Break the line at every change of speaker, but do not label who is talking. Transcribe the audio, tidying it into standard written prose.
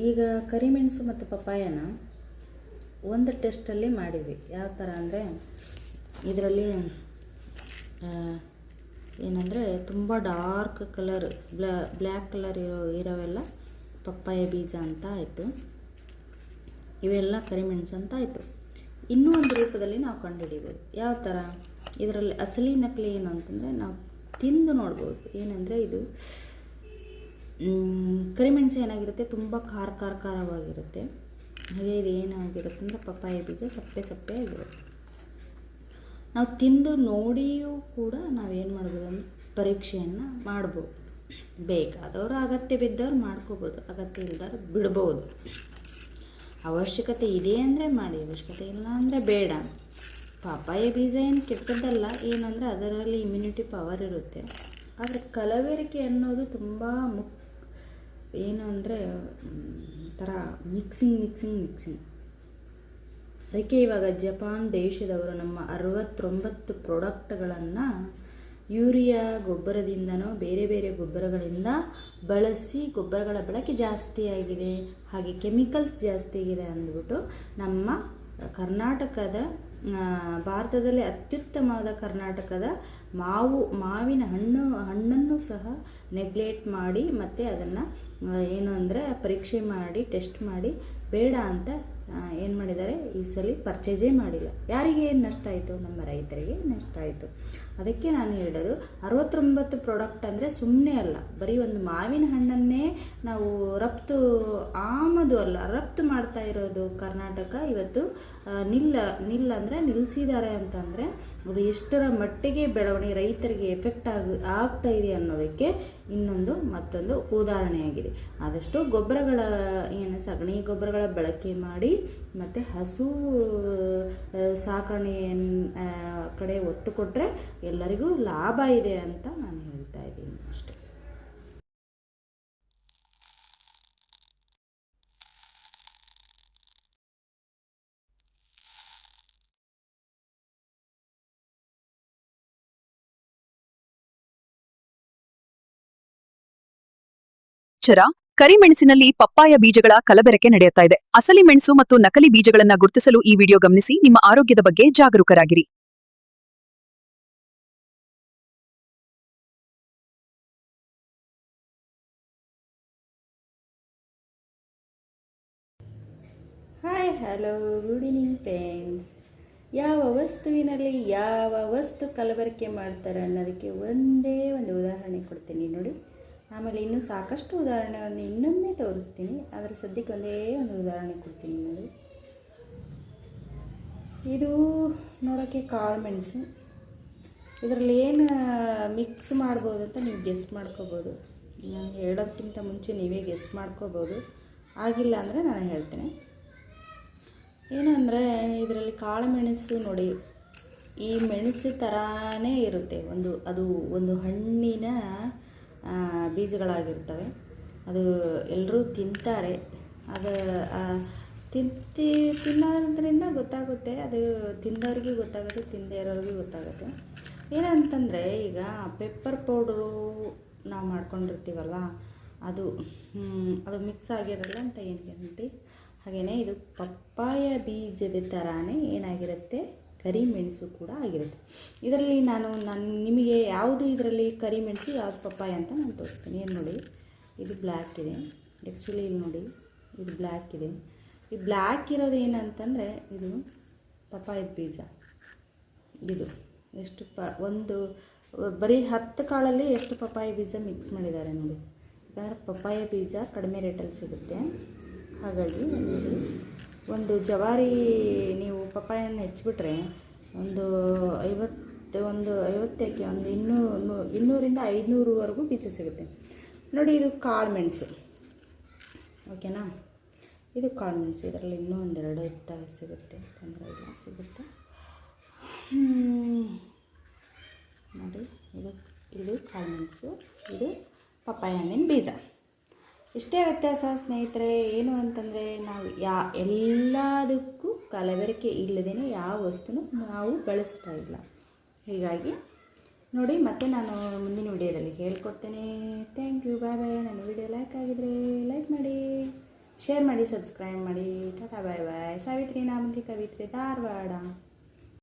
ಈಗ ಕರಿಮೆಣಸು ಮತ್ತು ಪಪ್ಪಾಯನ ಒಂದು ಟೆಸ್ಟಲ್ಲಿ ಮಾಡಿದ್ವಿ. ಯಾವ ಥರ ಅಂದರೆ ಇದರಲ್ಲಿ ಏನಂದರೆ ತುಂಬ ಡಾರ್ಕ್ ಕಲರ್ ಬ್ಲ್ಯಾಕ್ ಕಲರ್ ಇರೋವೆಲ್ಲ ಪಪ್ಪಾಯ ಬೀಜ ಅಂತ ಆಯಿತು, ಇವೆಲ್ಲ ಕರಿಮೆಣಸು ಅಂತ ಆಯಿತು. ಇನ್ನೂ ಒಂದು ರೂಪದಲ್ಲಿ ನಾವು ಕಂಡುಹಿಡಿಬೋದು. ಯಾವ ಥರ ಇದರಲ್ಲಿ ಅಸಲಿ ನಕಲಿ ಏನು ಅಂತಂದರೆ ನಾವು ತಿಂದು ನೋಡ್ಬೋದು. ಏನಂದರೆ ಇದು ಕರಿಮೆಣಸು ಏನಾಗಿರುತ್ತೆ, ತುಂಬ ಖಾರವಾಗಿರುತ್ತೆ. ಹಾಗೆ ಇದು ಏನಾಗಿರುತ್ತೆ ಅಂದರೆ ಪಪ್ಪಾಯ ಬೀಜ ಸಪ್ಪೆ ಆಗಿರುತ್ತೆ. ನಾವು ತಿಂದು ನೋಡಿಯೂ ಕೂಡ ನಾವೇನು ಮಾಡ್ಬೋದು ಅಂದರೆ ಪರೀಕ್ಷೆಯನ್ನು ಮಾಡ್ಬೋದು. ಬೇಕಾದವರು ಅಗತ್ಯ ಬಿದ್ದವ್ರು ಮಾಡ್ಕೋಬೋದು, ಅಗತ್ಯ ಇಲ್ದವ್ರು ಬಿಡ್ಬೋದು. ಅವಶ್ಯಕತೆ ಇದೆ ಅಂದರೆ ಮಾಡಿ, ಅವಶ್ಯಕತೆ ಇಲ್ಲ ಅಂದರೆ ಬೇಡ. ಪಪ್ಪಾಯ ಬೀಜ ಏನು ಕೆಟ್ಟದ್ದಲ್ಲ, ಏನಂದರೆ ಅದರಲ್ಲಿ ಇಮ್ಯುನಿಟಿ ಪವರ್ ಇರುತ್ತೆ. ಆದರೆ ಕಲಬೆರಕೆ ಅನ್ನೋದು ತುಂಬ ಏನು ಅಂದರೆ ಥರ ಮಿಕ್ಸಿಂಗ್. ಅದಕ್ಕೆ ಇವಾಗ ಜಪಾನ್ ದೇಶದವರು ನಮ್ಮ 69 ಪ್ರಾಡಕ್ಟ್ಗಳನ್ನು ಯೂರಿಯಾ ಗೊಬ್ಬರದಿಂದನೋ ಬೇರೆ ಗೊಬ್ಬರಗಳಿಂದ ಬಳಸಿ ಗೊಬ್ಬರಗಳ ಬಳಕೆ ಜಾಸ್ತಿ ಆಗಿದೆ, ಹಾಗೆ ಕೆಮಿಕಲ್ಸ್ ಜಾಸ್ತಿ ಆಗಿದೆ ಅಂದ್ಬಿಟ್ಟು ನಮ್ಮ ಭಾರತದಲ್ಲಿ ಅತ್ಯುತ್ತಮವಾದ ಕರ್ನಾಟಕದ ಮಾವಿನ ಹಣ್ಣನ್ನು ಸಹ ನೆಗ್ಲೆಕ್ಟ್ ಮಾಡಿ ಮತ್ತು ಅದನ್ನು ಏನು ಅಂದರೆ ಪರೀಕ್ಷೆ ಮಾಡಿ ಟೆಸ್ಟ್ ಮಾಡಿ ಬೇಡ ಅಂತ ಏನು ಮಾಡಿದ್ದಾರೆ, ಈ ಸಲ ಪರ್ಚೇಸೇ ಮಾಡಿಲ್ಲ. ಯಾರಿಗೆ ಏನು ನಷ್ಟ ಆಯಿತು? ನಮ್ಮ ರೈತರಿಗೆ ನಷ್ಟ ಆಯಿತು. ಅದಕ್ಕೆ ನಾನು ಹೇಳೋದು 69 ಪ್ರಾಡಕ್ಟ್ ಅಂದರೆ ಸುಮ್ಮನೆ ಅಲ್ಲ, ಬರೀ ಒಂದು ಮಾವಿನ ಹಣ್ಣನ್ನೇ ನಾವು ರಫ್ತು ಮಾಡ್ತಾ ಇರೋದು ಕರ್ನಾಟಕ ಇವತ್ತು ಅಂದರೆ ನಿಲ್ಲಿಸಿದ್ದಾರೆ ಅಂತಂದರೆ ಅದು ಎಷ್ಟರ ಮಟ್ಟಿಗೆ ಬೆಳವಣಿಗೆ ರೈತರಿಗೆ ಎಫೆಕ್ಟ್ ಆಗ್ತಾ ಇದೆ ಅನ್ನೋದಕ್ಕೆ ಮತ್ತೊಂದು ಉದಾಹರಣೆಯಾಗಿದೆ. ಆದಷ್ಟು ಗೊಬ್ಬರಗಳ ಸಗಣಿ ಗೊಬ್ಬರಗಳ ಬಳಕೆ ಮಾಡಿ ಮತ್ತು ಹಸು ಸಾಕಣೆ ಕಡೆ ಒತ್ತು ಕೊಟ್ಟರೆ ಎಲ್ಲರಿಗೂ ಲಾಭ ಇದೆ ಅಂತ ನಾನು ಹೇಳ್ತಾ ಇದ್ದೀನಿ ಅಷ್ಟೇ.
ಕರಿಮೆಣಸಿನಲ್ಲಿ ಪಪ್ಪಾಯ ಬೀಜಗಳ ಕಲಬೆರಕೆ ನಡೆಯುತ್ತಾ ಇದೆ. ಅಸಲಿ ಮೆಣಸು ಮತ್ತು ನಕಲಿ ಬೀಜಗಳನ್ನ ಗುರುತಿಸಲು ಈ ವಿಡಿಯೋ ಗಮನಿಸಿ. ನಿಮ್ಮ ಆರೋಗ್ಯದ ಬಗ್ಗೆ ಜಾಗರೂಕರಾಗಿರಿ.
Hi, hello, good evening friends. ಯಾವ ವಸ್ತುವಿನಲ್ಲಿ ಯಾವ ವಸ್ತು ಕಲಬೆರಕೆ ಮಾಡ್ತಾರೆ ಅನ್ನೋದಕ್ಕೆ ಒಂದೇ ಒಂದು ಉದಾಹರಣೆ ಕೊಡ್ತೀನಿ ನೋಡಿ. ಆಮೇಲೆ ಇನ್ನೂ ಸಾಕಷ್ಟು ಉದಾಹರಣೆಗಳನ್ನು ಇನ್ನೊಮ್ಮೆ ತೋರಿಸ್ತೀನಿ, ಆದರೆ ಸದ್ಯಕ್ಕೆ ಒಂದೇ ಒಂದು ಉದಾಹರಣೆ ಕೊಡ್ತೀನಿ ನೋಡಿ. ಇದು ನೋಡೋಕ್ಕೆ ಕಾಳು ಮೆಣಸು. ಇದರಲ್ಲಿ ಏನು ಮಿಕ್ಸ್ ಮಾಡ್ಬೋದು ಅಂತ ನೀವು ಗೆಸ್ ಮಾಡ್ಕೋಬೋದು. ನಾನು ಹೇಳೋದಕ್ಕಿಂತ ಮುಂಚೆ ನೀವೇ ಗೆಸ್ ಮಾಡ್ಕೋಬೋದು. ಆಗಿಲ್ಲ ಅಂದರೆ ನಾನು ಹೇಳ್ತೇನೆ. ಏನಂದರೆ ಇದರಲ್ಲಿ ಕಾಳು ಮೆಣಸು ನೋಡಿ, ಈ ಮೆಣಸು ಥರನೇ ಇರುತ್ತೆ. ಅದು ಒಂದು ಹಣ್ಣಿನ ಬೀಜಗಳಾಗಿರ್ತವೆ. ಅದು ಎಲ್ಲರೂ ತಿಂತಾರೆ. ಅದು ತಿನ್ನೋದ್ರಿಂದ ಗೊತ್ತಾಗುತ್ತೆ, ಅದು ತಿಂದವ್ರಿಗೂ ಗೊತ್ತಾಗುತ್ತೆ, ತಿಂದೇ ಇರೋರಿಗೂ ಗೊತ್ತಾಗುತ್ತೆ. ಏನಂತಂದರೆ ಈಗ ಪೆಪ್ಪರ್ ಪೌಡರು ನಾವು ಮಾಡ್ಕೊಂಡಿರ್ತೀವಲ್ಲ, ಅದು ಮಿಕ್ಸ್ ಆಗಿರಲ್ಲ ಅಂತ ಏನು ಗ್ಯಾರಂಟಿ. ಹಾಗೆಯೇ ಇದು ಪಪ್ಪಾಯ ಬೀಜದ ಥರನೇ ಏನಾಗಿರುತ್ತೆ, ಕರಿಮೆಣಸು ಕೂಡ ಆಗಿರುತ್ತೆ. ಇದರಲ್ಲಿ ನಾನು ನಿಮಗೆ ಯಾವುದು ಇದರಲ್ಲಿ ಕರಿಮೆಣಸು ಯಾವುದು ಪಪ್ಪಾಯ ಅಂತ ನಾನು ತೋರಿಸ್ತೀನಿ. ಏನು ನೋಡಿ, ಇದು ಬ್ಲ್ಯಾಕ್ ಇದೆ. ಆ್ಯಕ್ಚುಲಿ ಇಲ್ಲಿ ನೋಡಿ, ಇದು ಬ್ಲ್ಯಾಕ್ ಇದೆ. ಈ ಬ್ಲ್ಯಾಕ್ ಇರೋದು ಏನಂತಂದರೆ ಇದು ಪಪ್ಪಾಯದ ಬೀಜ. ಇದು ಎಷ್ಟು ಬರೀ 10 ಕಾಳಲ್ಲಿ ಎಷ್ಟು ಪಪ್ಪಾಯ ಬೀಜ ಮಿಕ್ಸ್ ಮಾಡಿದ್ದಾರೆ ನೋಡಿ. ಯಾಕಂದರೆ ಪಪ್ಪಾಯ ಬೀಜ ಕಡಿಮೆ ರೇಟಲ್ಲಿ ಸಿಗುತ್ತೆ. ಹಾಗಾಗಿ ನೋಡಿ, ಒಂದು ಜವಾರಿ ನೀವು ಪಪ್ಪಾಯನ್ನು ಹೆಚ್ಚಿಬಿಟ್ರೆ ಒಂದು 50 ಯಾಕೆ ಒಂದು 200ರಿಂದ 500ವರೆಗೂ ಬೀಜ ಸಿಗುತ್ತೆ ನೋಡಿ. ಇದು ಕಾಳು ಮೆಣಸು, ಓಕೆನಾ? ಇದು ಕಾಳು ಮೆಣಸು. ಇದರಲ್ಲಿ ಇನ್ನೂ ಒಂದೆರಡು ಸಿಗುತ್ತೆ, ತೊಂದರೆ ಇಲ್ಲ, ಸಿಗುತ್ತೆ ನೋಡಿ. ಇದು ಕಾಳು ಮೆಣಸು, ಇದು ಪಪ್ಪಾಯ ಹಣ್ಣಿನ ಬೀಜ. ಇಷ್ಟೇ ವ್ಯತ್ಯಾಸ ಸ್ನೇಹಿತರೆ. ಏನು ಅಂತಂದರೆ ನಾವು ಎಲ್ಲದಕ್ಕೂ ಕಲಬೆರಕೆ ಇಲ್ಲದೇ ಯಾವ ವಸ್ತುನೂ ನಾವು ಬಳಸ್ತಾ ಇಲ್ಲ. ಹೀಗಾಗಿ ನೋಡಿ, ಮತ್ತೆ ನಾನು ಮುಂದಿನ ವಿಡಿಯೋದಲ್ಲಿ ಹೇಳ್ಕೊಡ್ತೇನೆ. ಥ್ಯಾಂಕ್ ಯು, ಬಾಯ್ ಬಾಯ್. ನನ್ನ ವಿಡಿಯೋ ಲೈಕ್ ಆಗಿದರೆ ಲೈಕ್ ಮಾಡಿ, ಶೇರ್ ಮಾಡಿ, ಸಬ್ಸ್ಕ್ರೈಬ್ ಮಾಡಿ. ಟಾಟಾ ಬಾಯ್ ಬಾಯ್. ಸಾವಿತ್ರಿ ನಾಮಂತಿ ಕವಿತ್ರಿ ಧಾರವಾಡ.